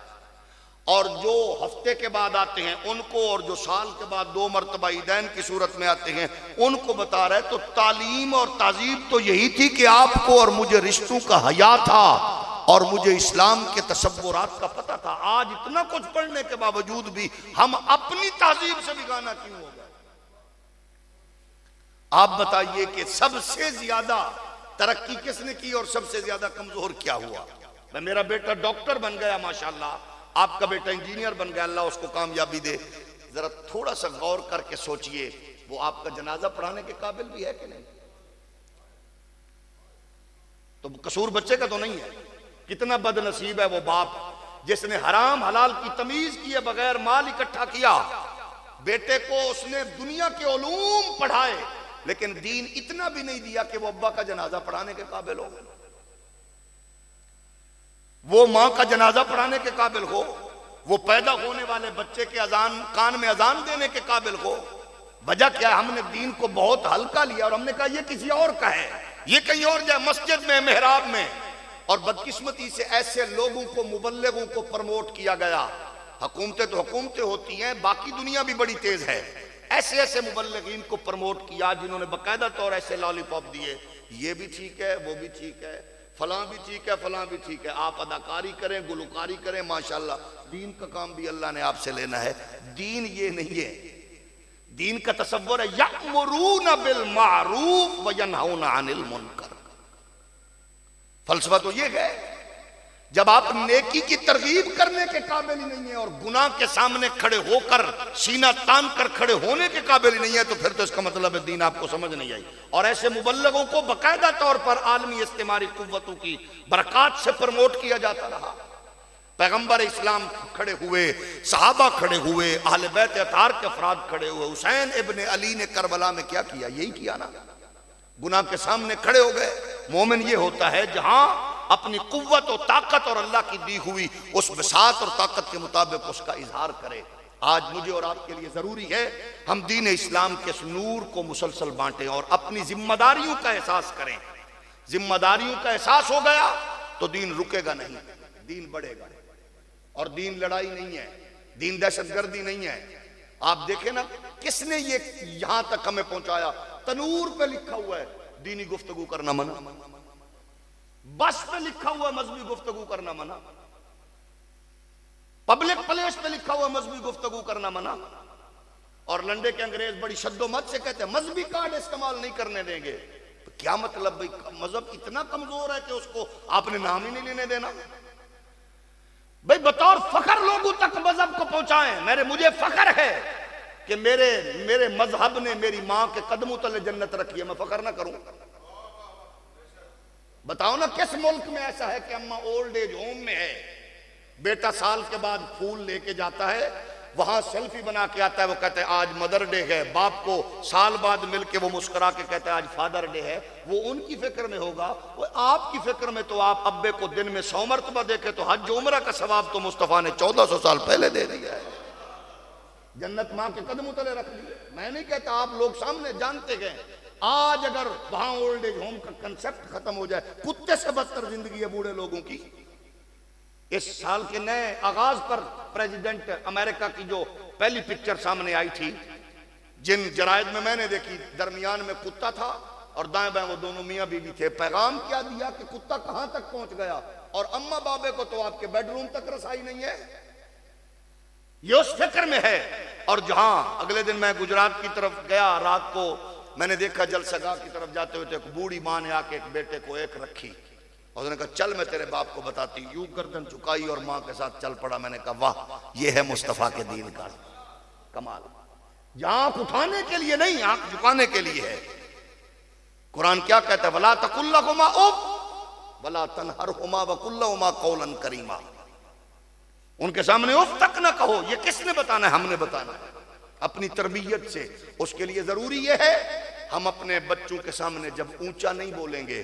और जो हफ्ते के बाद आते हैं उनको, और जो साल के बाद 2 मरतबा ईदैन की सूरत में आते हैं उनको बता रहा है। तो तालीम और तहजीब तो यही थी कि आपको और मुझे रिश्तों का हया था और मुझे इस्लाम के तसव्वुरात का पता था। आज इतना कुछ पढ़ने के बावजूद भी हम अपनी तहजीब से बिगाना क्यों हो गए? आप बताइए कि सबसे ज्यादा तरक्की किसने की और सबसे ज्यादा कमजोर क्या हुआ? मेरा बेटा डॉक्टर बन गया माशाल्लाह, आपका बेटा इंजीनियर बन गया, अल्लाह उसको कामयाबी दे। जरा थोड़ा सा गौर करके सोचिए, वो आपका जनाजा पढ़ाने के काबिल भी है कि नहीं? तो कसूर बच्चे का तो नहीं है। कितना बदनसीब है वो बाप जिसने हराम हलाल की तमीज किए बगैर माल इकट्ठा किया। बेटे को उसने दुनिया के उलूम पढ़ाए, लेकिन दीन इतना भी नहीं दिया कि वो अब्बा का जनाजा पढ़ाने के काबिल हो, वो मां का जनाजा पढ़ाने के काबिल हो, वो पैदा होने वाले बच्चे के अजान, कान में अजान देने के काबिल हो। वजह क्या है? हमने दीन को बहुत हल्का लिया और हमने कहा ये किसी और का है, ये कहीं और जाए, मस्जिद में, मेहराब में। और बदकिस्मती से ऐसे लोगों को, मुबल्लिगों को प्रमोट किया गया। हुकूमतें तो हुकूमतें होती हैं, बाकी दुनिया भी बड़ी तेज है। ऐसे ऐसे मुबल्लिगीन को प्रमोट किया जिन्होंने बाकायदा तौर ऐसे लॉलीपॉप दिए, ये भी ठीक है, वो भी ठीक है, फलां भी ठीक है, फलां भी ठीक है। आप अदाकारी करें, गुलकारी करें, माशाल्लाह। दीन का काम भी अल्लाह ने आपसे लेना है। दीन ये नहीं है। दीन का तसव्वुर है यअमुरूना बिल मारूफ व यनहौना अनिल मुनकर। फलसफा तो ये है, जब आप नेकी की तरगीब करने के काबिल ही नहीं है और गुनाह के सामने खड़े होकर सीना तान कर खड़े होने के काबिल ही नहीं है, तो फिर तो इसका मतलब है दीन आपको समझ नहीं आई। और ऐसे मुबल्लिगों को बाकायदा तौर पर आलमी इस्तेमारी कुव्वतों की बरकत से प्रमोट किया जाता रहा। पैगंबर इस्लाम खड़े हुए, सहाबा खड़े हुए, अहले बैत अतार के अफराद खड़े हुए। हुसैन इब्ने अली ने करबला में क्या किया? यही किया ना, गुनाह के सामने खड़े हो गए। मोमिन ये होता है जहां अपनी कुव्वत और ताकत और अल्लाह की दी हुई उस बिसात और ताकत के मुताबिक उसका इजहार करे। आज मुझे और आपके लिए जरूरी है हम दीन इस्लाम के इस नूर को मुसलसल बांटें और अपनी जिम्मेदारियों का एहसास करें। जिम्मेदारियों का एहसास हो गया तो दीन रुकेगा नहीं, दीन बढ़ेगा। और दीन लड़ाई नहीं है, दीन दहशतगर्दी नहीं है। आप देखें ना, किसने ये यहां तक हमें पहुंचाया? तनूर पे लिखा हुआ है दीनी गुफ्तगू करना मना, बस पे लिखा हुआ मजहबी गुफ्तगू करना मना, पब्लिक प्लेस पे लिखा हुआ मजहबी गुफ्तगू करना मना। और लंडे के अंग्रेज बड़ी शद्दोमत से कहते हैं मजहबी कार्ड इस्तेमाल नहीं करने देंगे। तो क्या मतलब भाई? मजहब इतना कमजोर है कि उसको आपने नाम ही नहीं लेने देना। भाई बतौर फखर लोगों तक मजहब को पहुंचाएं। मुझे फखर है कि मेरे मजहब ने मेरी मां के कदमों तले जन्नत रखी है, मैं फखर ना करूं? बताओ ना, किस मुल्क में ऐसा है कि अम्मा ओल्ड एज होम में है, बेटा साल के बाद फूल लेके जाता है, वहां सेल्फी बना के आता है, वो कहता है आज मदर डे है, बाप को साल बाद मिलके वो मुस्कुरा के कहता है आज फादर डे है। वो उनकी फिक्र में होगा, वो आपकी फिक्र में तो आप अब्बे को दिन में 100 मरतबा देखे तो हज उम्रा का सवाब तो मुस्तफा ने 1400 साल पहले दे दिया है। जन्नत मां के कदमों तले रख ली। मैं नहीं कहता, आप लोग सामने जानते गए आज अगर वहां ओल्ड एज होम का कंसेप्ट खत्म हो जाए, कुत्ते से बदतर जिंदगी है बूढ़े लोगों की। इस साल के नए आगाज पर प्रेसिडेंट अमेरिका की जो पहली पिक्चर सामने आई थी, जिन जरायद में मैंने देखी, दरमियान में कुत्ता था और दाएं बाएं वो दोनों मियां बीवी थे। पैगाम क्या दिया कि कुत्ता कहां तक पहुंच गया, और अम्मा बाबे को तो आपके बेडरूम तक रसाई नहीं है। ये उस फिक्र में है। और जहां अगले दिन मैं गुजरात की तरफ गया, रात को मैंने देखा जलसगाह की तरफ जाते हुए एक बूढ़ी मां ने आके एक बेटे को एक रखी और उसने कहा चल मैं तेरे बाप को बताती। यूं गर्दन झुकाई और मां के साथ चल पड़ा। मैंने कहा वाह, ये है मुस्तफा के दीन का कमाल। जहां आंख उठाने के लिए नहीं, आंख झुकाने के लिए है। कुरान क्या कहता है, वला तकुल्लहुमा उफ वला तनहरहुमा वकुल्लहुमा कौलन करीमा। उनके सामने उफ तक ना कहो। ये किसने बताना है? हमने बताना है अपनी तरबियत से। उसके लिए जरूरी यह है हम अपने बच्चों के सामने जब ऊंचा नहीं बोलेंगे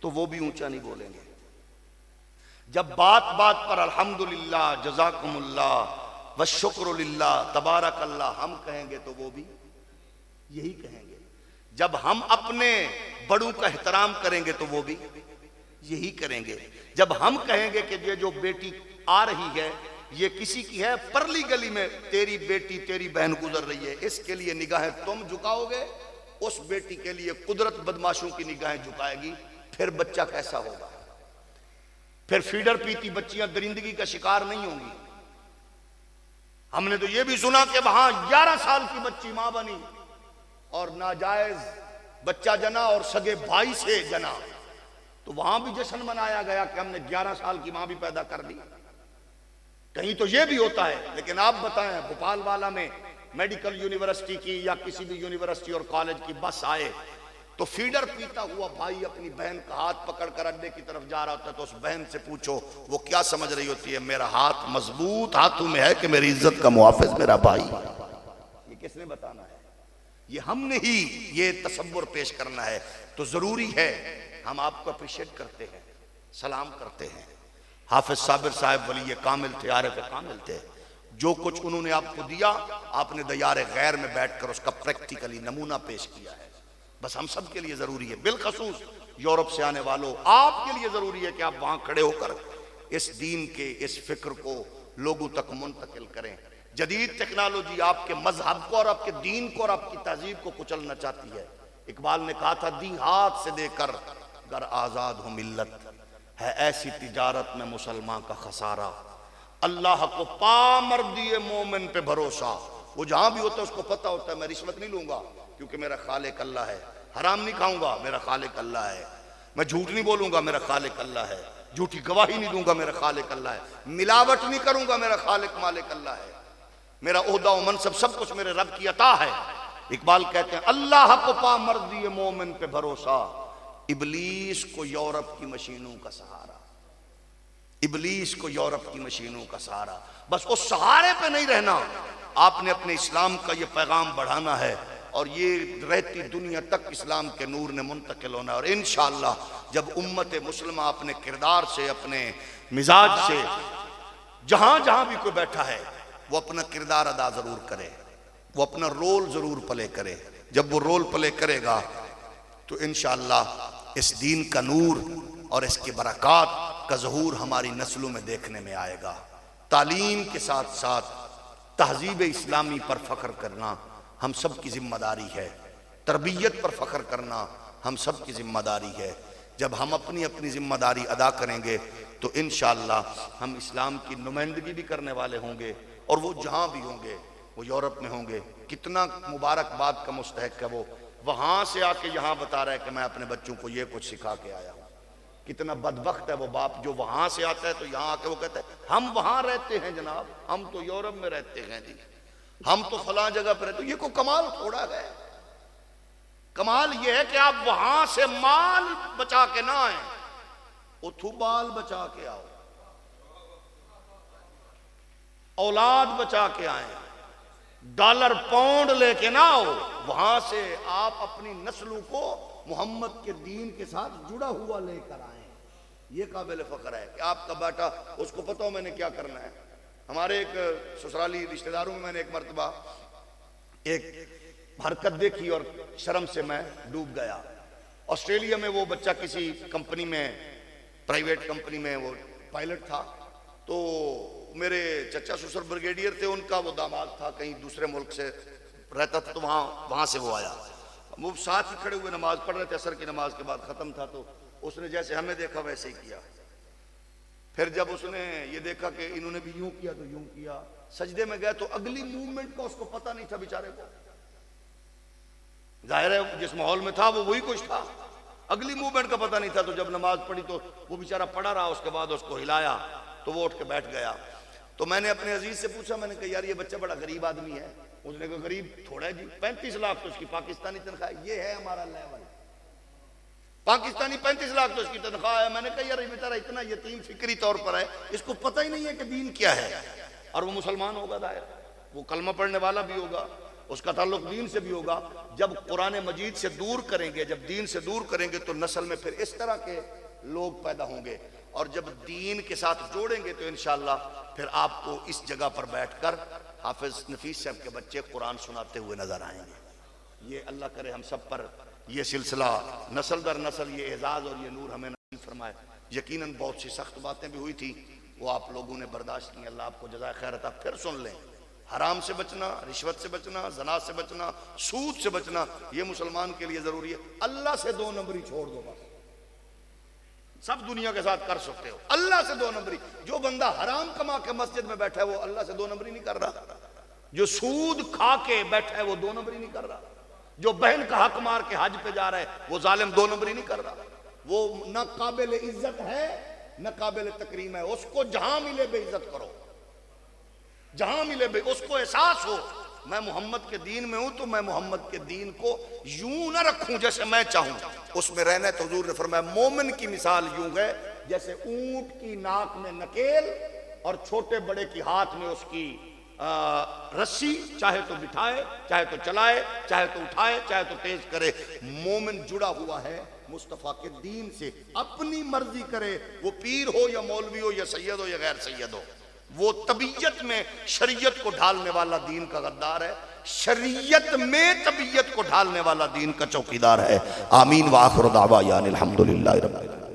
तो वो भी ऊंचा नहीं बोलेंगे। जब बात बात पर अल्हम्दुलिल्लाह, जज़ाकुमुल्लाह व शुक्रुलिल्लाह, तबारकल्लाह हम कहेंगे तो वो भी यही कहेंगे। जब हम अपने बड़ों का एहतराम करेंगे तो वो भी यही करेंगे। जब हम कहेंगे कि ये जो बेटी आ रही है ये किसी की है, परली गली में तेरी बेटी तेरी बहन गुजर रही है, इसके लिए निगाहें तुम झुकाओगे, उस बेटी के लिए कुदरत बदमाशों की निगाहें झुकाएगी, फिर बच्चा कैसा होगा? फिर फीडर पीती बच्चियां दरिंदगी का शिकार नहीं होंगी। हमने तो यह भी सुना कि वहां 11 साल की बच्ची मां बनी और नाजायज बच्चा जना और सगे भाई से जना, तो वहां भी जश्न मनाया गया कि हमने 11 साल की मां भी पैदा कर दी। कहीं तो यह भी होता है। लेकिन आप बताएं, भोपाल वाला में मेडिकल यूनिवर्सिटी की या किसी भी यूनिवर्सिटी और कॉलेज की बस आए तो फीडर पीता हुआ भाई अपनी बहन का हाथ पकड़कर अड्डे की तरफ जा रहा होता है, तो उस बहन से पूछो वो क्या समझ रही होती है? मेरा हाथ मजबूत हाथों में है कि मेरी इज्जत का मुहाफिज मेरा भाई। ये किसने बताना है? ये हमने ही ये तसव्वुर पेश करना है। तो जरूरी है हम आपको अप्रिशिएट करते हैं, सलाम करते हैं। हाफिज साबिर साहब वली कामिल थे, आरिफ कामिल थे। जो कुछ उन्होंने आपको दिया आपने दयार गैर में बैठकर उसका प्रैक्टिकली नमूना पेश किया है। बस हम सब के लिए जरूरी है, बिलखसूस यूरोप से आने वालों आपके लिए जरूरी है कि आप वहां खड़े होकर इस दीन के इस फिक्र को लोगों तक मुंतकिल करें। जदीद टेक्नोलॉजी आपके मजहब को और आपके दीन को और आपकी तहजीब को कुचलना चाहती है। इकबाल ने कहा था, दी हाथ से देकर गर आजाद हो मिल्लत है ऐसी तिजारत में मुसलमान का खसारा। अल्लाह को पा मर्दी मोमिन पे भरोसा। वो जहां भी होता है उसको पता होता है मैं रिश्वत नहीं लूंगा क्योंकि मेरा खालिक अल्लाह है। हराम नहीं खाऊंगा, मेरा खालिक अल्लाह है। मैं झूठ नहीं बोलूंगा, मेरा खालिक अल्लाह है। झूठी गवाही नहीं दूंगा, मेरा खालिक अल्लाह है। मिलावट नहीं करूंगा, मेरा खालिक मालिक अल्लाह है। मेरा ओहदा और मनसब सब कुछ मेरे रब की अता है। इकबाल कहते हैं, अल्लाह को पा मर्दी मोमिन पे भरोसा, इबलीस को यूरोप की मशीनों का सहारा। इबलीस को यूरोप की मशीनों का सहारा। बस उस सहारे पे नहीं रहना, आपने अपने इस्लाम का ये पैगाम बढ़ाना है और ये रहती दुनिया तक इस्लाम के नूर ने मुंतकिल होना है। और इंशाअल्लाह जब उम्मत मुस्लिमा अपने किरदार से, अपने मिजाज से, जहां जहां भी कोई बैठा है वो अपना किरदार अदा जरूर करे, वो अपना रोल जरूर प्ले करे। जब वो रोल प्ले करेगा तो इंशाअल्लाह इस दीन का नूर और इसके बरक़ात का ज़हूर हमारी नस्लों में देखने में आएगा। तालीम के साथ साथ तहजीब इस्लामी पर फ़ख्र करना हम सब की जिम्मेदारी है। तरबियत पर फ़ख्र करना हम सब की जिम्मेदारी है। जब हम अपनी अपनी जिम्मेदारी अदा करेंगे तो इंशाअल्लाह हम इस्लाम की नुमाइंदगी भी करने वाले होंगे और वो जहाँ भी होंगे, वो यूरोप में होंगे। कितना मुबारकबाद का मुस्तहक है वो, वहां से आके यहाँ बता रहा है कि मैं अपने बच्चों को ये कुछ सिखा के आया हूँ। कितना बदबख्त है वो बाप जो वहां से आता है तो यहाँ आके वो कहता है हम वहां रहते हैं जनाब, हम तो यूरोप में रहते हैं जी, हम तो फलां जगह पर रहते। ये कोई कमाल थोड़ा है। कमाल ये है कि आप वहां से माल बचा के ना आए, उथू बाल बचा के आओ, औलाद बचा के आए, डॉलर पाउंड लेके ना आओ। वहां से आप अपनी नस्लों को मोहम्मद के दीन के साथ जुड़ा हुआ लेकर आए। ये काबिल फख्र है कि आपका बेटा, उसको पता हो मैंने क्या करना है। हमारे एक ससुराली रिश्तेदारों में मैंने एक मर्तबा एक हरकत देखी और शर्म से मैं डूब गया। ऑस्ट्रेलिया में वो बच्चा किसी कंपनी में, प्राइवेट कंपनी में वो पायलट था। तो मेरे चचा ससुर ब्रिगेडियर थे, उनका वो दामाद था कहीं दूसरे मुल्क से रहता था, तो वहां से वो आया। वो साथ ही खड़े हुए नमाज पढ़ रहे थे, असर की नमाज के बाद खत्म था। तो उसने जैसे हमें देखा वैसे ही किया। फिर जब उसने ये देखा कि इन्होंने भी यूं किया तो यूं किया। सजदे में गए तो अगली मूवमेंट का उसको पता नहीं था बेचारे को। जाहिर है जिस माहौल में था वो वही कुछ था, अगली मूवमेंट का पता नहीं था। तो जब नमाज पढ़ी तो वो बेचारा पड़ा रहा, उसके बाद उसको हिलाया तो वो उठ के बैठ गया। तो मैंने अपने अजीज से पूछा, मैंने कहा यार ये बच्चा बड़ा गरीब आदमी है। उसने कहा गरीब थोड़ा है जी, 35 लाख तो उसकी पाकिस्तानी तनख्वाह, ये है हमारा लेवल, पाकिस्तानी 35 लाख तो इसकी तनख्वाह है। मैंने कहा यार ये बेचारा इतना यतीम फिक्री तौर पर है, इसको पता ही नहीं है कि दीन क्या है। और वो मुसलमान होगा, दायर वो कलमा पढ़ने वाला भी होगा, उसका ताल्लुक दीन से भी होगा। जब कुरान मजीद से दूर करेंगे, जब दीन से दूर करेंगे तो नस्ल में फिर इस तरह के लोग पैदा होंगे। और जब दीन के साथ जोड़ेंगे तो इंशाअल्लाह फिर आपको इस जगह पर बैठकर हाफिज नफीस साहब के बच्चे कुरान सुनाते हुए नजर आएंगे। ये अल्लाह करे हम सब पर ये सिलसिला नस्ल दर नस्ल ये एजाज और ये नूर हमें नसीब फरमाए। यकीनन बहुत सी सख्त बातें भी हुई थी, वो आप लोगों ने बर्दाश्त की, अल्लाह आपको जज़ाए खैर अता। फिर सुन लें, हराम से बचना, रिश्वत से बचना, जना से बचना, सूद से बचना, ये मुसलमान के लिए जरूरी है। अल्लाह से 2 नंबरी छोड़ दो बस, सब दुनिया के साथ कर सकते हो, अल्लाह से 2 नंबरी। जो बंदा हराम कमा के मस्जिद में बैठा है वो अल्लाह से 2 नंबरी नहीं कर रहा। जो सूद खा के बैठा है वो 2 नंबरी नहीं कर रहा। जो बहन का हक मार के हज पे जा रहा है वो जालिम 2 नंबरी नहीं कर रहा। वो न काबिल इज्जत है न काबिल तकरीम है। उसको जहां मिले बेइज्जत करो, जहां मिले उसको एहसास हो मैं मोहम्मद के दीन में हूं तो मैं मोहम्मद के दीन को यूं ना रखूं जैसे मैं चाहूं, उसमें रहना। तो हुजूर ने फरमाया मोमिन की मिसाल यूं है जैसे ऊंट की नाक में नकेल और छोटे बड़े की हाथ में उसकी रस्सी, चाहे तो बिठाए, चाहे तो चलाए, चाहे तो उठाए, चाहे तो तेज करे। मोमिन जुड़ा हुआ है मुस्तफा के दीन से, अपनी मर्जी करे, वो पीर हो या मौलवी हो या सैयद हो या गैर सैयद हो। वो तबीयत में शरीयत को ढालने वाला दीन का गद्दार है, शरीयत में तबीयत को ढालने वाला दीन का चौकीदार है। आमीन व आखिर दावा यानी अल्हम्दुलिल्लाह रब्बिल आलमीन।